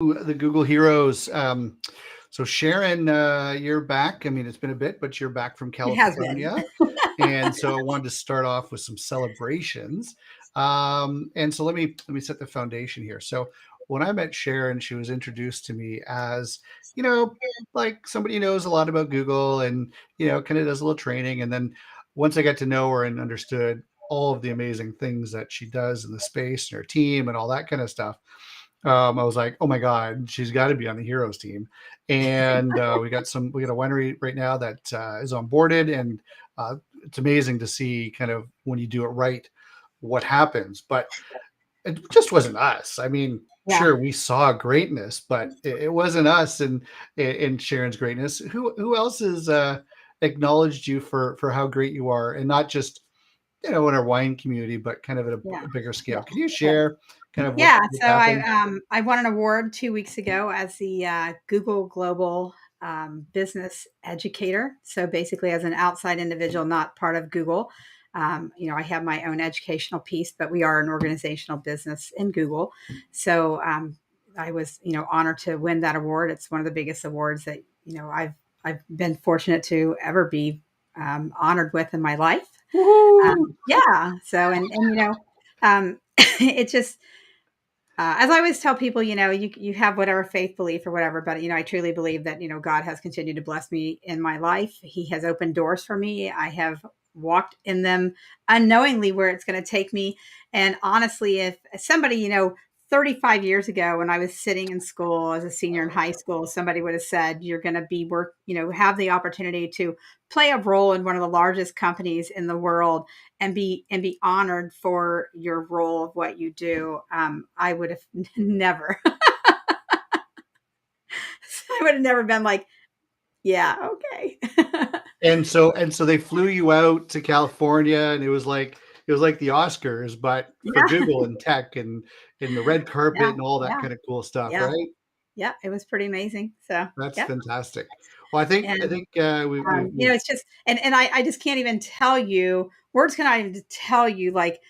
the Google Heroes. So Sharon, you're back. I mean, it's been a bit, but you're back from It has been. California, and so I wanted to start off with some celebrations. And so let me set the foundation here. So when I met Sharon, she was introduced to me as, you know, like somebody who knows a lot about Google and kind of does a little training. And then once I got to know her and understood all of the amazing things that she does in the space and her team and all that kind of stuff, I was like, oh my God, she's got to be on the Heroes team. And we got a winery right now that is onboarded, and it's amazing to see kind of when you do it right, what happens. But it just wasn't us. I mean, Yeah. sure, we saw greatness, but it wasn't us and Sharon's greatness. Who else has acknowledged you for how great you are, and not just in our wine community, but kind of at Yeah. a bigger Yeah. scale? Can you Yeah. share kind of what Yeah. what So I happened? I won an award 2 weeks ago as the Google Global Business Educator. So basically, as an outside individual, not part of Google, I have my own educational piece, but we are an organizational business in Google. So I was honored to win that award. It's one of the biggest awards that I've been fortunate to ever be honored with in my life. Woohoo! Yeah. So it just as I always tell people, you have whatever faith belief or whatever, but I truly believe that God has continued to bless me in my life. He has opened doors for me. I have walked in them unknowingly where it's going to take me. And honestly, if somebody 35 years ago, when I was sitting in school as a senior in high school, somebody would have said, you're going to have the opportunity to play a role in one of the largest companies in the world and be honored for your role of what you do. I would have never, I would have never been like, yeah, okay. And so they flew you out to California, and it was like the Oscars, but for Yeah, Google and tech and the red carpet yeah, and all that yeah, kind of cool stuff, yeah, right? yeah. It was pretty amazing. So, That's yeah. fantastic. Well, I think And, we it's just, and I just can't even tell you, words cannot even tell you, like,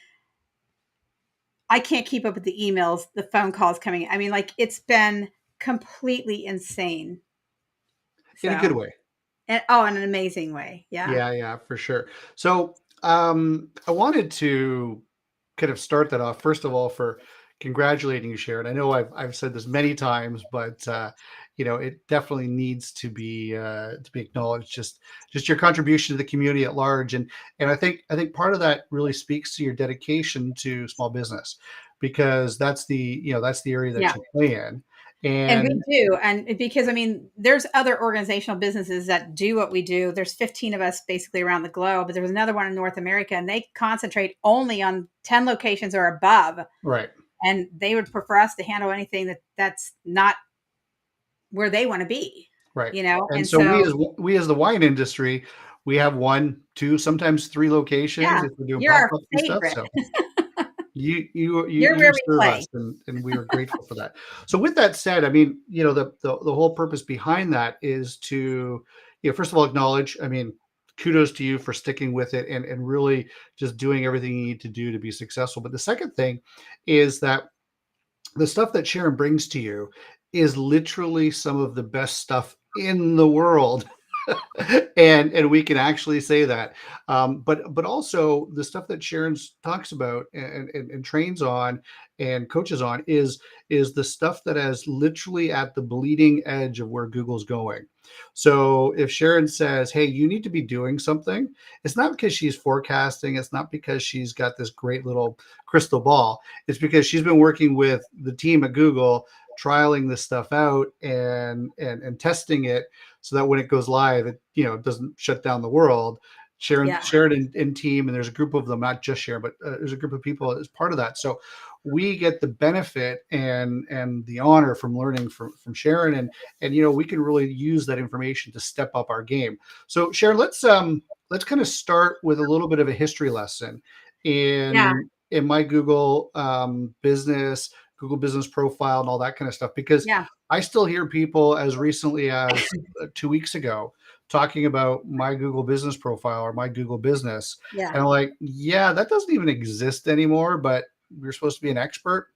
I can't keep up with the emails, the phone calls coming. I mean, like, it's been completely insane. in a good So, way. in an amazing way. Yeah. Yeah, yeah, for sure. So, I wanted to kind of start that off, first of all, for congratulating you, Sharon. I know I've said this many times, but it definitely needs to be acknowledged. Just your contribution to the community at large, and I think part of that really speaks to your dedication to small business, because that's the area that Yeah. you play in, And we and do. And because, I mean, there's other organizational businesses that do what we do. There's 15 of us basically around the globe, but there was another one in North America, and they concentrate only on 10 locations or above. right. And they would prefer us to handle anything that's not where they want to be, Right. And And so we so, as we as the wine industry, we have 1, 2, sometimes 3 locations yeah, if we're doing you're our pop-ups and stuff. favorite. So you you You're you where we serve us, play. and we are grateful for that. So with that said, I mean, the whole purpose behind that is to, first of all, acknowledge, I mean, kudos to you for sticking with it and really just doing everything you need to do to be successful. But the second thing is that the stuff that Sharon brings to you is literally some of the best stuff in the world. And we can actually say that. But also the stuff that Sharon talks about and trains on and coaches on is the stuff that is literally at the bleeding edge of where Google's going. So if Sharon says, hey, you need to be doing something, it's not because she's forecasting, it's not because she's got this great little crystal ball. It's because she's been working with the team at Google, trialing this stuff out and testing it, so that when it goes live, it doesn't shut down the world. Sharon, Yeah. Sharon and team, and there's a group of them, not just Sharon, but there's a group of people as part of that. So we get the benefit and the honor from learning from Sharon, and we can really use that information to step up our game. So Sharon, let's kind of start with a little bit of a history lesson Yeah. in my Google business profile and all that kind of stuff, because Yeah. I still hear people as recently as 2 weeks ago talking about my Google business profile or my Google business. Yeah. And I'm like, yeah, that doesn't even exist anymore, but you're supposed to be an expert.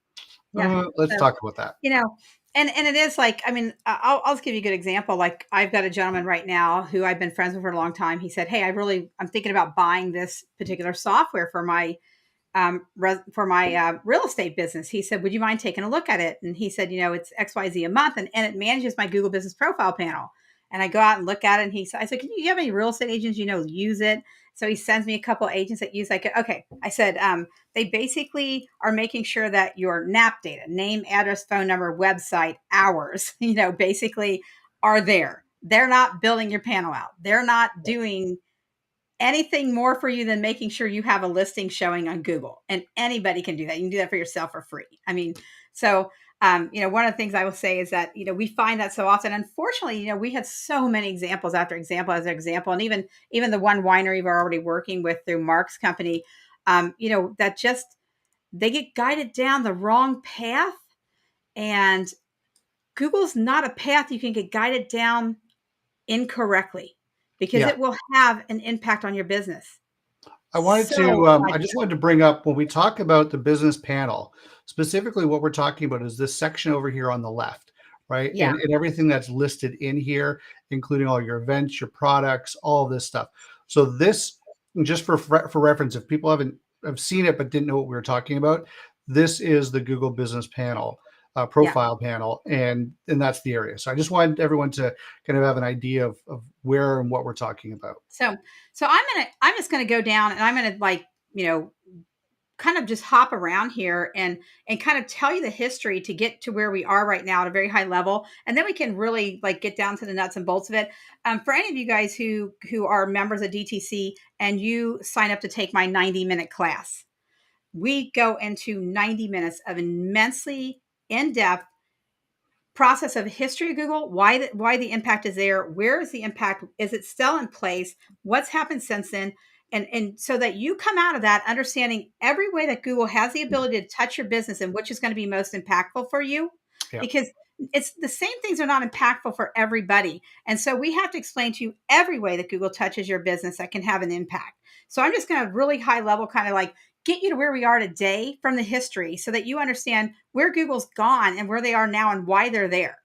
Yeah. Let's So, talk about that. you know, and it is like, I mean, I'll just give you a good example. Like, I've got a gentleman right now who I've been friends with for a long time. He said, "Hey, I'm thinking about buying this particular software for my real estate business." He said, "Would you mind taking a look at it?" And he said, "It's XYZ a month, and it manages my Google Business Profile panel." And I go out and look at it, and I said, "Can you have any real estate agents use it?" So he sends me a couple of agents that use like, okay. I said, they basically are making sure that your NAP data, name, address, phone number, website, hours, basically are there. They're not building your panel out. They're not doing anything more for you than making sure you have a listing showing on Google. And anybody can do that. You can do that for yourself for free. I mean, so one of the things I will say is that, we find that so often. Unfortunately, we had so many examples after example as example, and even the one winery we're already working with through Mark's company, that just they get guided down the wrong path, and Google's not a path you can get guided down incorrectly, because Yeah. it will have an impact on your business. So I much just so. wanted to bring up when we talk about the business panel, specifically what we're talking about is this section over here on the left, right? Yeah. And everything that's listed in here, including all your events, your products, all of this stuff. So this, just for reference, if people have seen it but didn't know what we were talking about, this is the Google Business Panel, Yeah. profile panel, and that's the area. So I just wanted everyone to kind of have an idea of where and what we're talking about. So I'm just gonna go down, and I'm gonna, like, kind of just hop around here and kind of tell you the history to get to where we are right now at a very high level, and then we can really, like, get down to the nuts and bolts of it. For any of you guys who are members of DTC and you sign up to take my 90-minute class, we go into 90 minutes of immensely in-depth process of history of Google, why the impact is there, where is the impact, is it still in place, what's happened since then, and so that you come out of that understanding every way that Google has the ability to touch your business and which is going to be most impactful for you, Yeah. because it's the same things are not impactful for everybody, and so we have to explain to you every way that Google touches your business that can have an impact. So I'm just going to really high level kind of like get you to where we are today from the history so that you understand where Google's gone and where they are now and why they're there.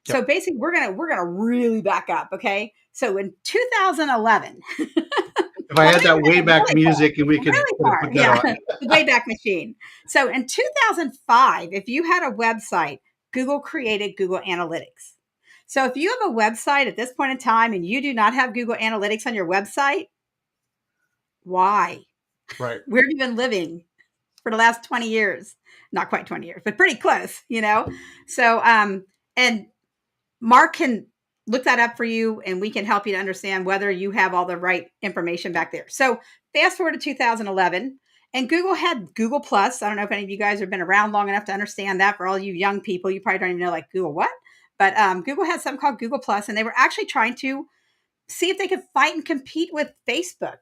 So Yep. basically we're gonna really back up, okay? So in 2011, If I well, had maybe that way back really far, music and we could really far, put that yeah, on. the Wayback Machine. So in 2005, if you had a website, Google created Google Analytics. So if you have a website at this point in time and you do not have Google Analytics on your website, why? Right. Where have you been living for the last 20 years? Not quite 20 years, but pretty close. So, and Mark can look that up for you, and we can help you to understand whether you have all the right information back there. So fast forward to 2011, and Google had Google Plus. I don't know if any of you guys have been around long enough to understand that. For all you young people, you probably don't even know, like, Google what? But Google had something called Google Plus, and they were actually trying to see if they could fight and compete with Facebook,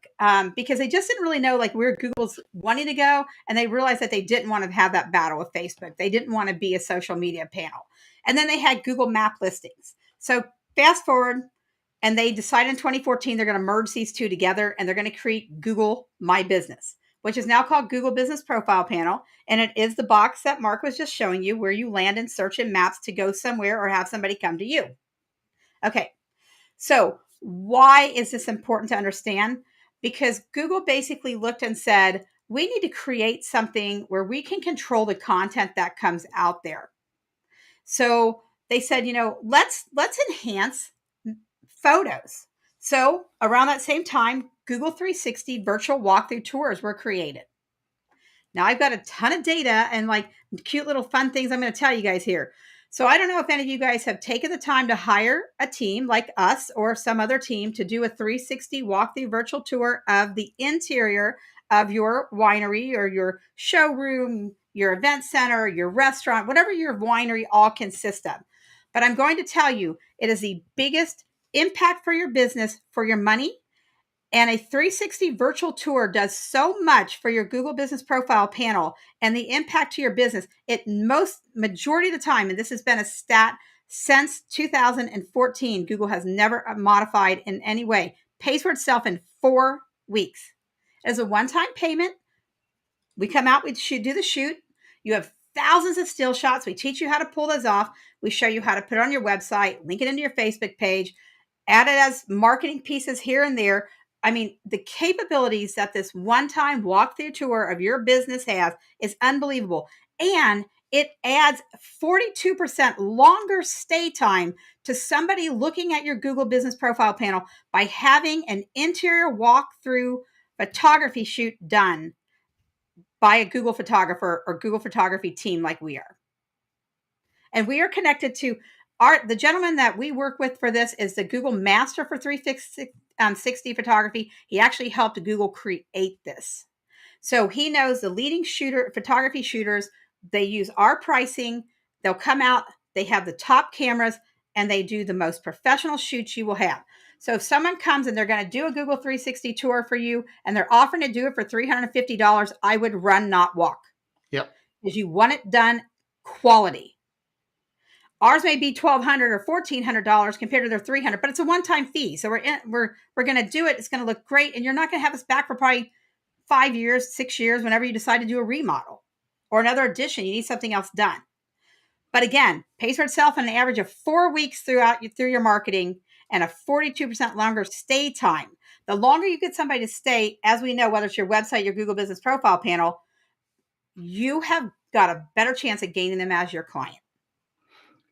because they just didn't really know, like, where Google's wanting to go, and they realized that they didn't want to have that battle with Facebook. They didn't want to be a social media panel, and then they had Google Map listings. So fast forward, and they decided in 2014 they're going to merge these two together, and they're going to create Google My Business, which is now called Google Business Profile Panel, and it is the box that Mark was just showing you, where you land and search in maps to go somewhere or have somebody come to you. Okay, so why is this important to understand? Because Google basically looked and said, we need to create something where we can control the content that comes out there. So they said, let's enhance photos. So around that same time, Google 360 virtual walkthrough tours were created. Now I've got a ton of data and, like, cute little fun things I'm going to tell you guys here. So I don't know if any of you guys have taken the time to hire a team like us or some other team to do a 360 walkthrough virtual tour of the interior of your winery or your showroom, your event center, your restaurant, whatever your winery all consists of. But I'm going to tell you, it is the biggest impact for your business, for your money, and a 360 virtual tour does so much for your Google Business Profile panel and the impact to your business. It most majority of the time, and this has been a stat since 2014, Google has never modified in any way, pays for itself in 4 weeks. As a one-time payment, we come out, we shoot, do the shoot. You have thousands of still shots. We teach you how to pull those off. We show you how to put it on your website, link it into your Facebook page, add it as marketing pieces here and there. I mean, the capabilities that this one-time walkthrough tour of your business has is unbelievable. And it adds 42% longer stay time to somebody looking at your Google Business Profile panel by having an interior walkthrough photography shoot done by a Google photographer or Google photography team like we are. And we are connected to the gentleman that we work with for this is the Google Master for 360 photography. He actually helped Google create this. So he knows the leading photography shooters. They use our pricing. They'll come out. They have the top cameras and they do the most professional shoots you will have. So if someone comes and they're going to do a Google 360 tour for you and they're offering to do it for $350, I would run, not walk. Yep. Because you want it done quality. Ours may be $1,200 or $1,400 compared to their $300, but it's a one-time fee. So we're going to do it. It's going to look great, and you're not going to have us back for probably 5 years, 6 years, whenever you decide to do a remodel or another addition. You need something else done. But again, pays for itself on an average of 4 weeks through your marketing and a 42% longer stay time. The longer you get somebody to stay, as we know, whether it's your website, your Google Business Profile panel, you have got a better chance of gaining them as your client.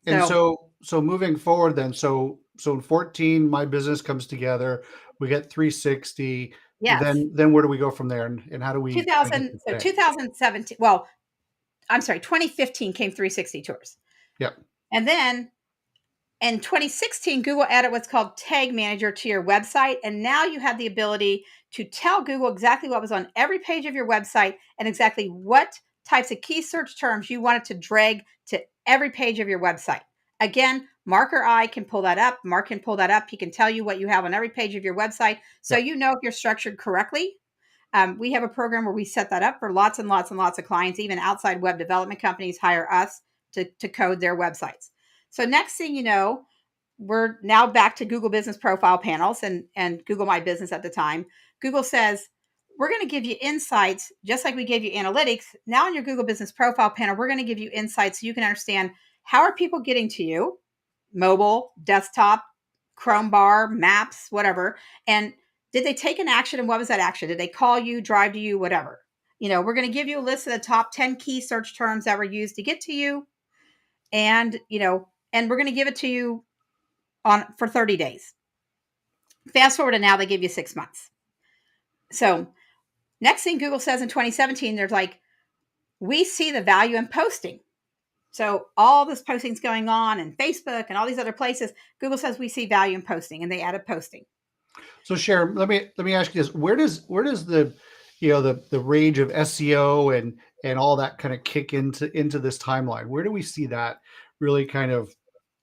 And so moving forward then, so in 14, my business comes together, we get 360. Yes. Then where do we go from there? And how do we 2017, well, I'm sorry, 2015 came 360 tours. Yep. And then in 2016, Google added what's called Tag Manager to your website. And now you have the ability to tell Google exactly what was on every page of your website and exactly what types of key search terms you wanted to drag to every page of your website. Again, Mark or I can pull that up. Mark can pull that up. He can tell you what you have on every page of your website. So you know if you're structured correctly. We have a program where we set that up for lots and lots and lots of clients. Even outside web development companies hire us to code their websites. So next thing you know, we're now back to Google Business Profile panels and Google My Business at the time. Google says, we're going to give you insights, just like we gave you analytics. Now in your Google Business Profile panel, we're going to give you insights so you can understand how are people getting to you, mobile, desktop, Chrome bar, maps, whatever. And did they take an action and what was that action? Did they call you, drive to you, whatever? We're going to give you a list of the top 10 key search terms that were used to get to you. And, and we're going to give it to you for 30 days. Fast forward to now, they give you 6 months. So next thing Google says in 2017, they're like, we see the value in posting. So all this posting's going on in Facebook and all these other places. Google says we see value in posting, and they added posting. So Sharon, let me ask you this: where does the the rage of SEO and all that kind of kick into this timeline? Where do we see that really kind of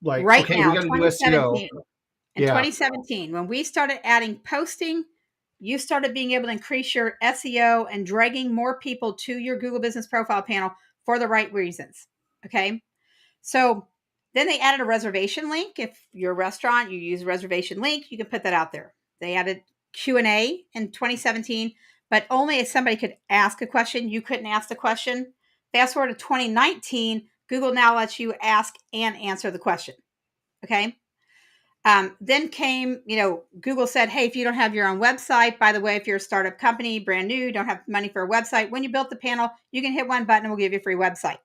like right okay, now? we got to do SEO. In 2017, when we started adding posting, you started being able to increase your SEO and dragging more people to your Google Business Profile panel for the right reasons. Okay. So then they added a reservation link. If you're a restaurant, you use a reservation link, you can put that out there. They added Q&A in 2017, but only if somebody could ask a question. You couldn't ask the question. Fast forward to 2019, Google now lets you ask and answer the question. Okay. Then came, Google said, hey, if you don't have your own website, by the way, if you're a startup company, brand new, don't have money for a website, when you built the panel, you can hit one button and we'll give you a free website.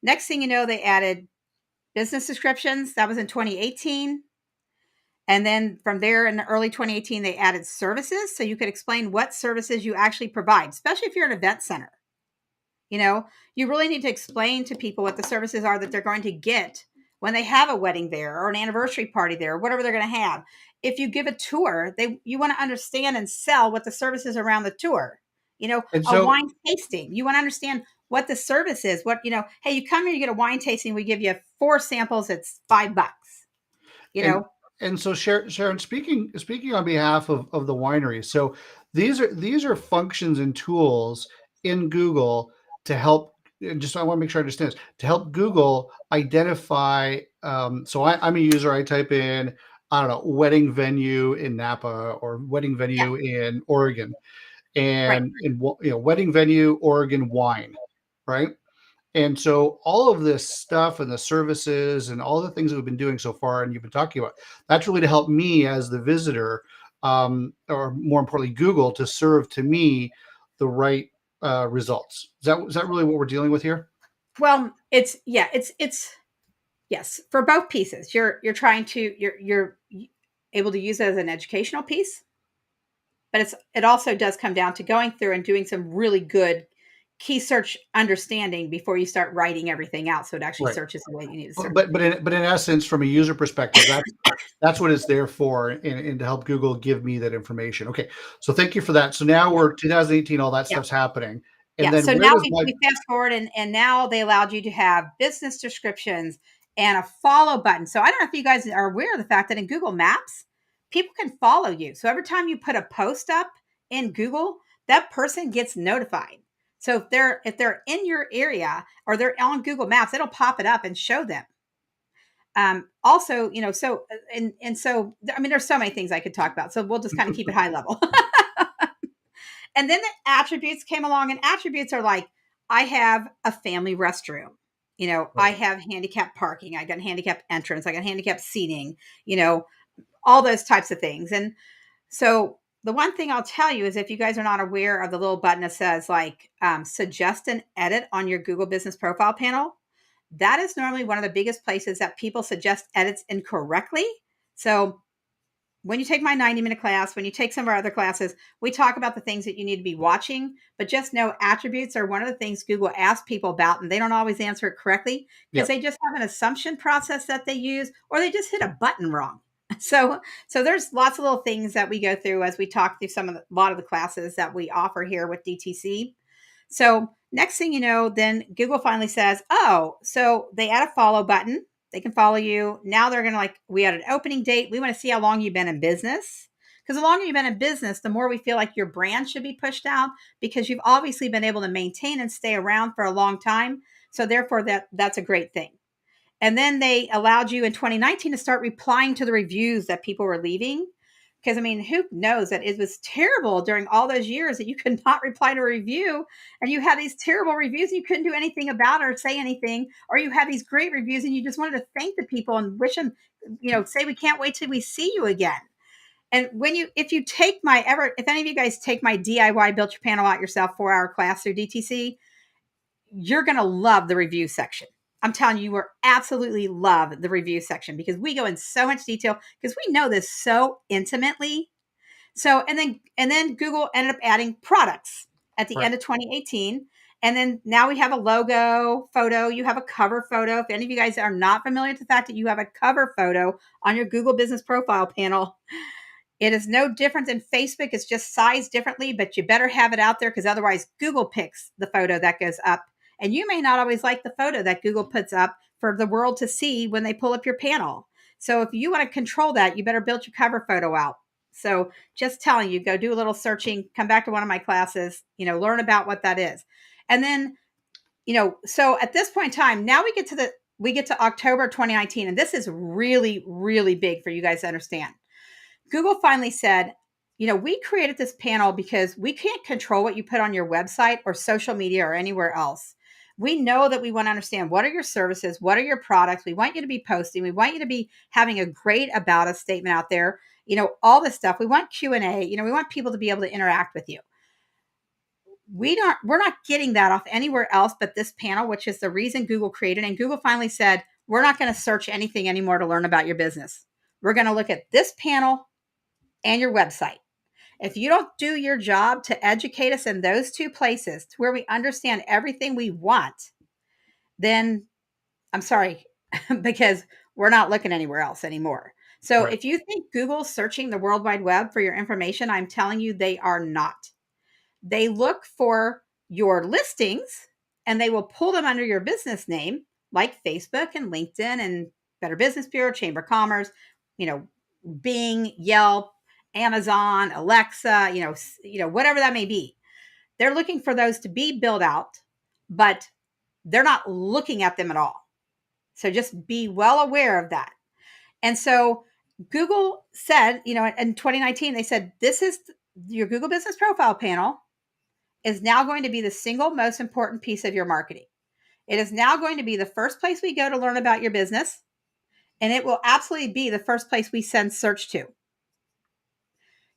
Next thing you know, they added business descriptions. That was in 2018. And then from there in the early 2018, they added services. So you could explain what services you actually provide, especially if you're an event center. You really need to explain to people what the services are that they're going to get when they have a wedding there or an anniversary party there, or whatever they're going to have. If you give a tour, you want to understand and sell what the services around the tour. A wine tasting. You want to understand what the service is. Hey, you come here, you get a wine tasting. We give you 4 samples. It's $5. And so Sharon, speaking on behalf of the winery, so these are functions and tools in Google to help. Just I want to make sure I understand this, to help Google identify. So I'm a user. I type in, I don't know, wedding venue in Napa or wedding venue in Oregon, and in wedding venue Oregon wine, right? And so all of this stuff and the services and all the things that we've been doing so far and you've been talking about, that's really to help me as the visitor, or more importantly, Google to serve to me the right results. Is that really what we're dealing with here? Well, it's yes, for both pieces. You're trying to you're able to use it as an educational piece, but it also does come down to going through and doing some really good key search understanding before you start writing everything out so it actually Right. searches the way you need to search. But in essence, from a user perspective, that's what it's there for, and to help Google give me that information. Okay, so thank you for that. So now Yeah. we're 2018, all that Yeah. stuff's happening, and Yeah. then So where now does we my fast forward and now they allowed you to have business descriptions and a follow button. So I don't know if you guys are aware of the fact that in Google Maps, people can follow you. So every time you put a post up in Google, that person gets notified. So if they're in your area or they're on Google Maps, it'll pop it up and show them. Also, so and so I mean, there's so many things I could talk about. So we'll just kind of keep it high level. And then the attributes came along, and attributes are like, I have a family restroom. I right, have handicap parking. I got handicap entrance. I got handicap seating, you know, all those types of things. And so the one thing I'll tell you is if you guys are not aware of the little button that says like suggest an edit on your Google Business Profile panel, that is normally one of the biggest places that people suggest edits incorrectly. So when you take my 90-minute class, when you take some of our other classes, we talk about the things that you need to be watching, but just know attributes are one of the things Google asks people about, and they don't always answer it correctly because yeah, they just have an assumption process that they use, or they just hit a button wrong. So there's lots of little things that we go through as we talk through a lot of the classes that we offer here with DTC. So next thing you know, then Google finally says, oh, so they add a follow button. They can follow you. Now they're going to like, we had an opening date. We want to see how long you've been in business. Because the longer you've been in business, the more we feel like your brand should be pushed out because you've obviously been able to maintain and stay around for a long time. So therefore that's a great thing. And then they allowed you in 2019 to start replying to the reviews that people were leaving. Because I mean, who knows that it was terrible during all those years that you could not reply to a review and you had these terrible reviews and you couldn't do anything about it or say anything, or you had these great reviews and you just wanted to thank the people and wish them, say we can't wait till we see you again. And if any of you guys take my DIY built your panel out yourself 4-hour class through DTC, you're going to love the review section. I'm telling you, you will absolutely love the review section because we go in so much detail because we know this so intimately. So, and then Google ended up adding products at the right. end of 2018. And then now we have a logo photo. You have a cover photo. If any of you guys are not familiar with the fact that you have a cover photo on your Google Business Profile panel, it is no different than Facebook. It's just sized differently, but you better have it out there because otherwise Google picks the photo that goes up. And you may not always like the photo that Google puts up for the world to see when they pull up your panel. So if you want to control that, you better build your cover photo out. So just telling you, go do a little searching, come back to one of my classes, learn about what that is. And then, so at this point in time, now we get to October 2019, and this is really, really big for you guys to understand. Google finally said, we created this panel because we can't control what you put on your website or social media or anywhere else. We know that we want to understand what are your services, what are your products. We want you to be posting. We want you to be having a great about us statement out there. All this stuff. We want Q&A. We want people to be able to interact with you. We're not getting that off anywhere else but this panel, which is the reason Google created. And Google finally said, we're not going to search anything anymore to learn about your business. We're going to look at this panel and your website. If you don't do your job to educate us in those two places to where we understand everything we want, then I'm sorry, because we're not looking anywhere else anymore. So Right. if you think Google's searching the World Wide Web for your information, I'm telling you they are not. They look for your listings and they will pull them under your business name, like Facebook and LinkedIn and Better Business Bureau, Chamber of Commerce, you know, Bing, Yelp, Amazon, Alexa, whatever that may be. They're looking for those to be built out, but they're not looking at them at all. So just be well aware of that. And so Google said, in 2019, they said, this is your Google Business Profile panel is now going to be the single most important piece of your marketing. It is now going to be the first place we go to learn about your business, and it will absolutely be the first place we send search to.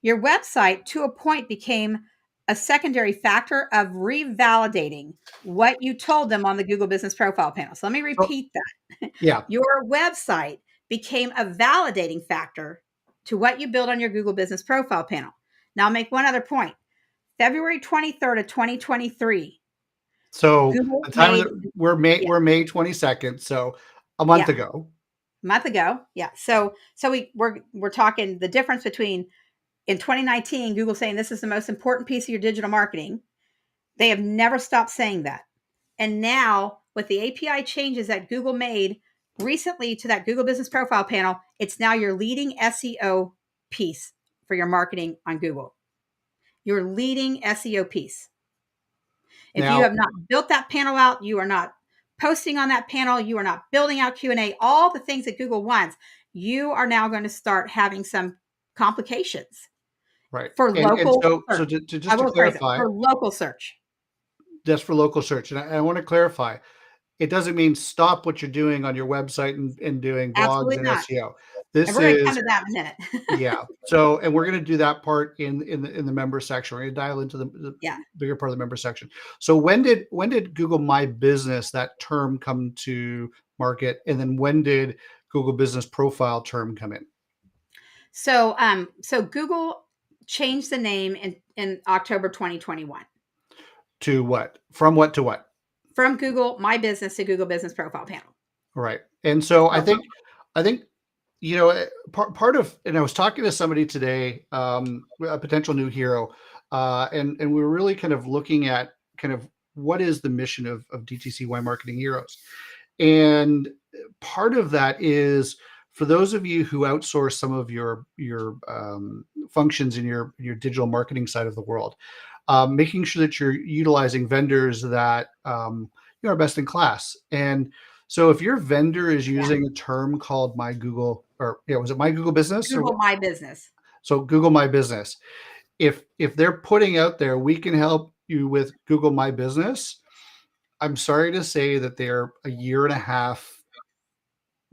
Your website, to a point, became a secondary factor of revalidating what you told them on the Google Business Profile panel. So let me So, repeat that. yeah. Your website became a validating factor to what you build on your Google Business Profile panel. Now, I'll make one other point. February 23rd of 2023, So Google the time made, that yeah, we're May 22nd, so a month yeah, ago. a month ago. Yeah. So we're talking the difference between in 2019, Google saying this is the most important piece of your digital marketing. They have never stopped saying that. And now, with the API changes that Google made recently to that Google Business Profile panel, it's now your leading SEO piece for your marketing on Google. Your leading SEO piece. If you Now, have not built that panel out, you are not posting on that panel, you are not building out Q&A, all the things that Google wants, you are now going to start having some complications right. for And local so search. to I just to will phrase it clarify, for local search. just for local search, and I want to clarify, it doesn't mean stop what you're doing on your website and doing blogs Absolutely and not. SEO. And This we're going to come is to that in a minute. yeah. So, and we're going to do that part in the member section. We're going to dial into the Yeah. bigger part of the member section. So, when did Google My Business, that term, come to market, and then when did Google Business Profile term come in? So Google changed the name in October 2021 To what? From what to what? from Google My Business to Google Business Profile Panel. Right. And so So, I think, you know, part of, and I was talking to somebody today, a potential new hero, and we were really kind of looking at kind of what is the mission of DTC Wine Marketing Heroes. And part of that is for those of you who outsource some of your functions in your digital marketing side of the world, making sure that you're utilizing vendors that are best in class. And so if your vendor is yeah, using a term called My Google, or yeah, was it My Google Business or Google what? My Business. So Google My Business. If they're putting out there, we can help you with Google My Business. I'm sorry to say that they're a year and a half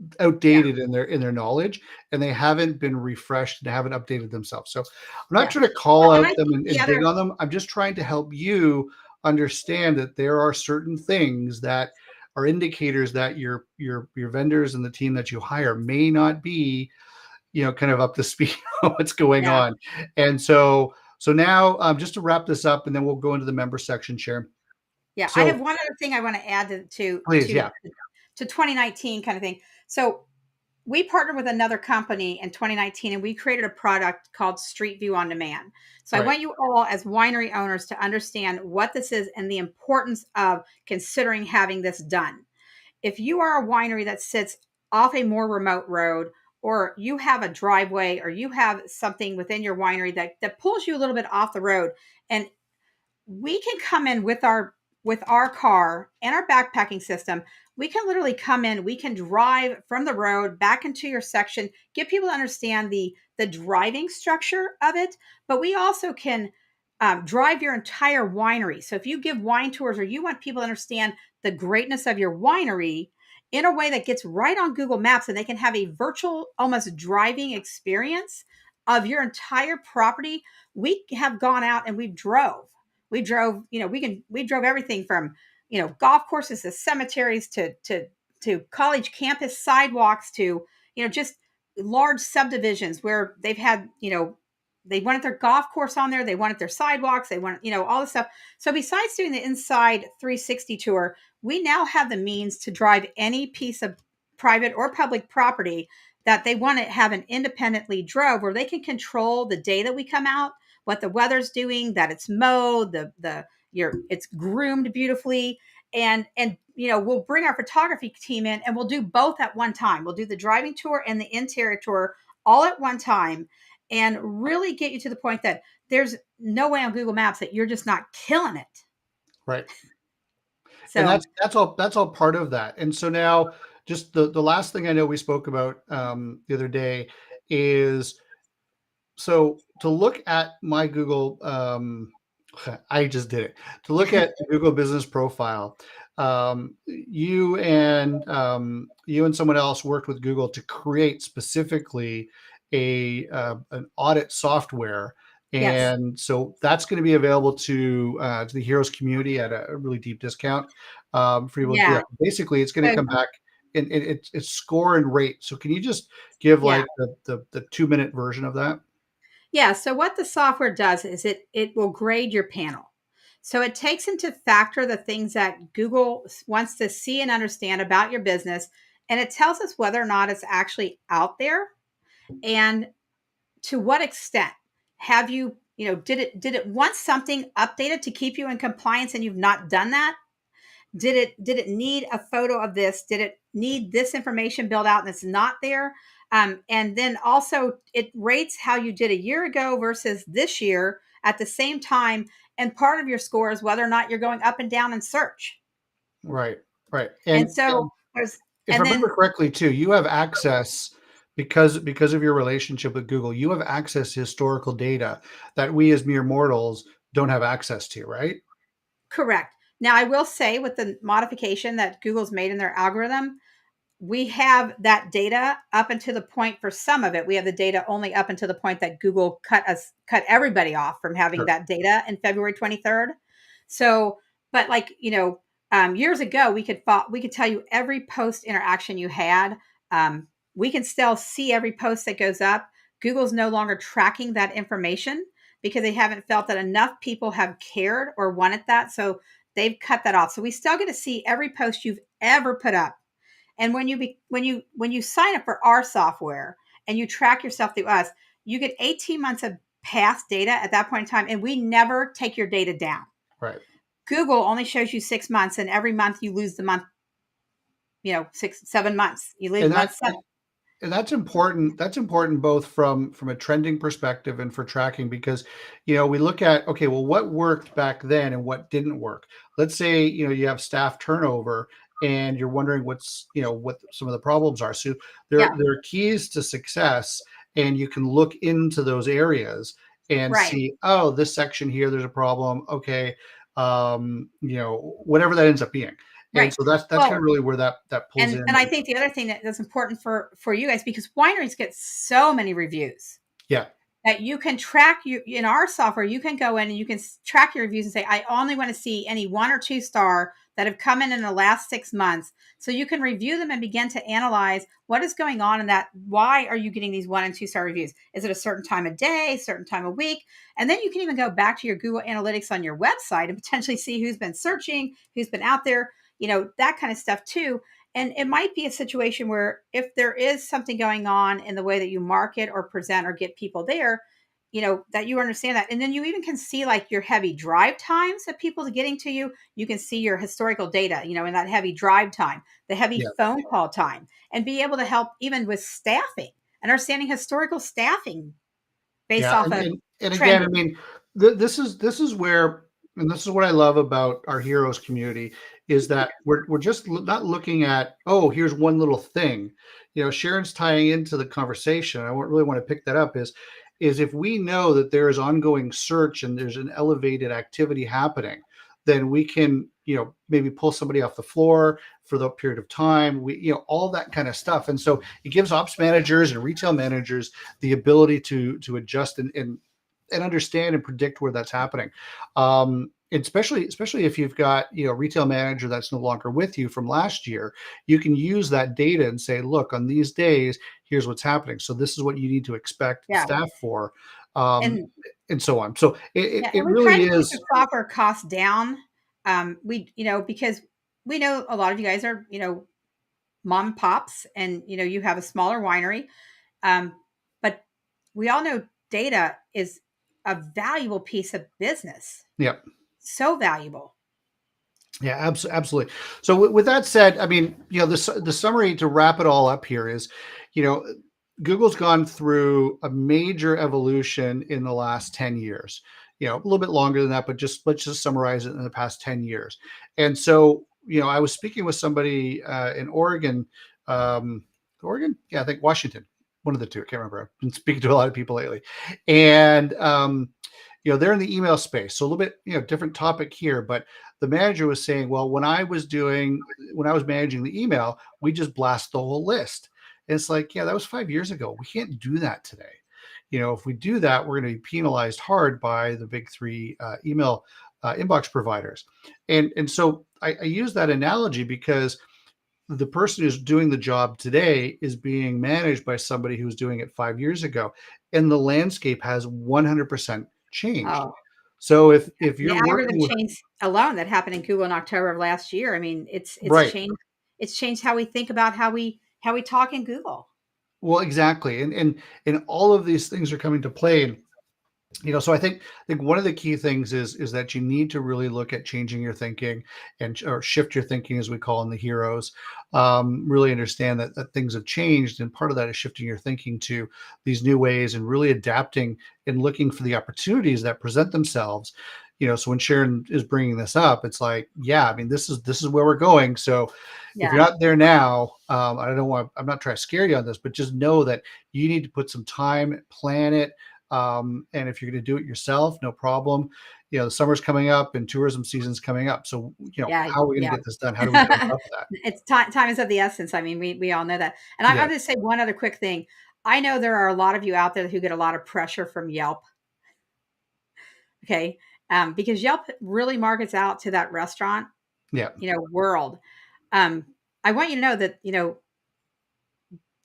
Yeah, outdated in their knowledge, and they haven't been refreshed and haven't updated themselves. So I'm not yeah. trying to call Well, and I out them think the and dig other, on them. I'm just trying to help you understand that there are certain things that are indicators that your vendors and the team that you hire may not be, kind of up to speed on what's going yeah, on. And so now, just to wrap this up, and then we'll go into the member section, Sharon. yeah. I have So one other thing I want to add please, yeah, to 2019 kind of thing. So we partnered with another company in 2019 and we created a product called Street View on Demand. So I right, want you all as winery owners to understand what this is and the importance of considering having this done. If you are a winery that sits off a more remote road, or you have a driveway, or you have something within your winery that pulls you a little bit off the road, and we can come in with our car and our backpacking system. We can literally come in, we can drive from the road back into your section, get people to understand the driving structure of it, but we also can drive your entire winery. So if you give wine tours or you want people to understand the greatness of your winery in a way that gets right on Google Maps, and they can have a virtual almost driving experience of your entire property, we have gone out and we drove, we drove everything from, golf courses to cemeteries to college campus sidewalks to, just large subdivisions where they've had, they wanted their golf course on there, they wanted their sidewalks, they wanted, all this stuff. So besides doing the inside 360 tour, we now have the means to drive any piece of private or public property that they want to have an independently drove, where they can control the day that we come out, what the weather's doing, that it's mowed, it's groomed beautifully. And we'll bring our photography team in and we'll do both at one time. We'll do the driving tour and the interior tour all at one time, and really get you to the point that there's no way on Google Maps that you're just not killing it. right. And So that's all part of that. And so now, just the last thing I know we spoke about the other day is, so to look at my Google, I just did it, to look at Google Business Profile. you and someone else worked with Google to create specifically an audit software, Yes. and so that's going to be available to the Heroes community at a really deep discount for people to do Yeah. that. Basically, it's going to So come back and it's score and rate. So can you just give yeah. like the 2-minute version of that? Yeah, so what the software does is it will grade your panel. So it takes into factor the things that Google wants to see and understand about your business, and it tells us whether or not it's actually out there and to what extent. Have you, did it want something updated to keep you in compliance and you've not done that? Did it need a photo of this? Did it need this information built out and it's not there? And then also it rates how you did a year ago versus this year at the same time. And part of your score is whether or not you're going up and down in search. Right, right. And And so there's, if I and remember then correctly, too, you have access because of your relationship with Google. You have access to historical data that we as mere mortals don't have access to, right? correct. Now I will say with the modification that Google's made in their algorithm, we have that data up until the point for some of it. We have the data only up until the point that Google cut everybody off from having Sure. that data in February 23rd. So, but like, years ago, we could tell you every post interaction you had. Um, we can still see every post that goes up. Google's no longer tracking that information because they haven't felt that enough people have cared or wanted that. So they've cut that off. So we still get to see every post you've ever put up. And when you sign up for our software and you track yourself through us, you get 18 months of past data at that point in time, and we never take your data down. Right. Google only shows you 6 months, and every month you lose the month, 7 months. You lose And that month seven. and that's important. That's important both from a trending perspective and for tracking because, we look at, okay, well, what worked back then and what didn't work. Let's say, you have staff turnover and you're wondering what some of the problems are. So there Yeah, there are keys to success, and you can look into those areas and right, see, oh, this section here, there's a problem. Okay, whatever that ends up being. And right. so that's kind Well, of really where that pulls and in. I think the other thing that's important for you guys, because wineries get so many reviews Yeah. that you can track you in our software. You can go in and you can track your reviews and say, I only want to see any 1 or 2 star that have come in the last 6 months. So you can review them and begin to analyze what is going on in that. Why are you getting these 1 and 2 star reviews? Is it a certain time of day, certain time of week? And then you can even go back to your Google Analytics on your website and potentially see who's been searching, who's been out there, that kind of stuff too. And it might be a situation where if there is something going on in the way that you market or present or get people there, that you understand that. And then you even can see like your heavy drive times of people getting to you. You can see your historical data, in that heavy drive time, the heavy Yeah. phone call time, and be able to help even with staffing, understanding historical staffing based Yeah, off and of and again, I trending. mean, this is where, and this is what I love about our heroes community is that we're just not looking at, oh, here's one little thing. Sharon's tying into the conversation. I really want to pick that up is if we know that there is ongoing search and there's an elevated activity happening, then we can, maybe pull somebody off the floor for the period of time. All that kind of stuff. And so it gives ops managers and retail managers the ability to adjust and understand and predict where that's happening. Especially if you've got a retail manager that's no longer with you from last year, you can use that data and say, look, on these days, here's what's happening. So this is what you need to expect Yeah. staff for, um, And and so on. So yeah, it and we try really to keep the is. software costs down. Because we know a lot of you guys are, mom and pops and, you have a smaller winery. Um, but we all know data is a valuable piece of business. Yeah. So valuable. Yeah, absolutely. So with that said, I mean, the summary to wrap it all up here is, you know, Google's gone through a major evolution in the last 10 years. A little bit longer than that, but let's just summarize it in the past 10 years. And so, I was speaking with somebody in Oregon, Oregon, yeah, I think Washington, one of the two. I can't remember. I've been speaking to a lot of people lately, and they're in the email space, so a little bit different topic here, but the manager was saying, well, when I was managing the email, we just blast the whole list. And it's like, yeah, that was 5 years ago. We can't do that today. If we do that, we're going to be penalized hard by the big three email inbox providers. And so I use that analogy because the person who's doing the job today is being managed by somebody who was doing it 5 years ago, and the landscape has 100% changed. Oh, So if the you're algorithm working with change alone that happened in Google in October of last year. I mean, it's right, changed. It's changed how we think about how we talk in Google. well, exactly, and all of these things are coming to play. And so I think one of the key things is that you need to really look at changing your thinking or shift your thinking, as we call in the heroes. Really understand that things have changed, and part of that is shifting your thinking to these new ways and really adapting and looking for the opportunities that present themselves. So when Sharon is bringing this up, it's like, yeah, I mean, this is where we're going. So if you're Yeah. not there now, I'm not trying to scare you on this, but just know that you need to put some time, plan it. And if you're going to do it yourself, no problem. The summer's coming up and tourism season's coming up. So, Yeah, how are we going to yeah. get this done? How do we get on top of that? It's time is of the essence. I mean, we all know that. And I'll Yeah. just say one other quick thing. I know there are a lot of you out there who get a lot of pressure from Yelp. Okay. Because Yelp really markets out to that restaurant, Yeah. world. Um, I want you to know that,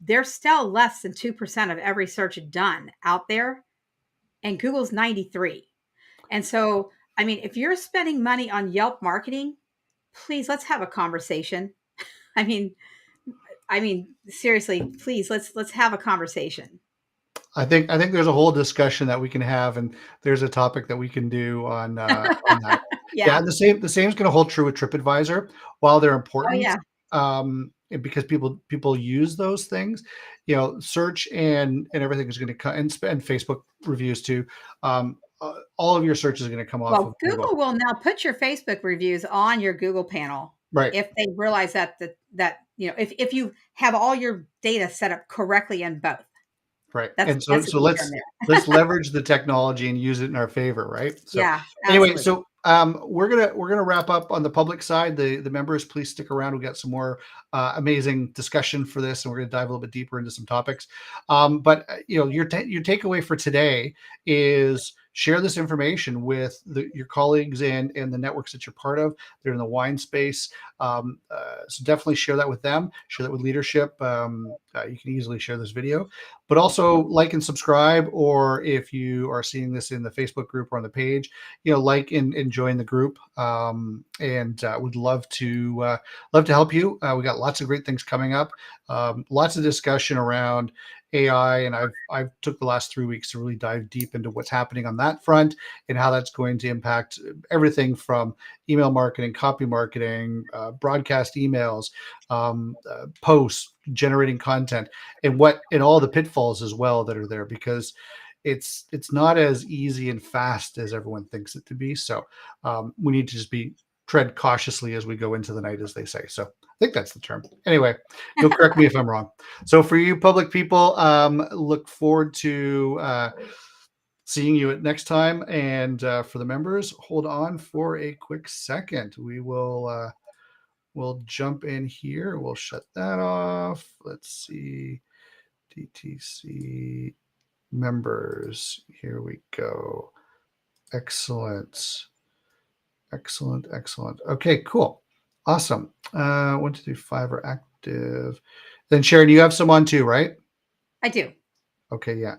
there's still less than 2% of every search done out there, and Google's 93. And so, I mean, if you're spending money on Yelp marketing, please let's have a conversation. I mean, seriously, please let's have a conversation. I think there's a whole discussion that we can have, and there's a topic that we can do on that. Yeah, Yeah. and the same is going to hold true with TripAdvisor. While they're Oh important, yeah. because people use those things, search and everything is going to come, and Facebook reviews too. All of your search is going to come off of Well, Google, Google will now put your Facebook reviews on your Google panel right? if they realize that if you have all your data set up correctly in both. Right. That's And so that's the so key term let's there. let's leverage the technology and use it in our favor, right? So Yeah, anyway, absolutely. so we're gonna wrap up on the public side. The members, please stick around. We got some more amazing discussion for this, and we're gonna dive a little bit deeper into some topics. But your takeaway for today is share this information with your colleagues and the networks that you're part of. They're in the wine space. So definitely share that with them. Share that with leadership. You can easily share this video, but also like and subscribe. Or if you are seeing this in the Facebook group or on the page, like and join the group. And would love to help you. We got lots of great things coming up. Lots of discussion around AI, and I've took the last 3 weeks to really dive deep into what's happening on that front and how that's going to impact everything from email marketing, copy marketing, broadcast emails, posts, generating content, and all the pitfalls as well that are there, because it's not as easy and fast as everyone thinks it to be. So we need to just tread cautiously as we go into the night, as they say. So I think that's the term. Anyway, you'll correct me if I'm wrong. So for you public people, look forward to seeing you at next time. And for the members, hold on for a quick second. We'll jump in here. We'll shut that off. Let's see. DTC members. Here we go. Excellent. Excellent. Excellent. Okay, cool. Awesome. 1, 2, 3, 5 are active. Then Sharon, you have some on too, right? I do. Okay, yeah.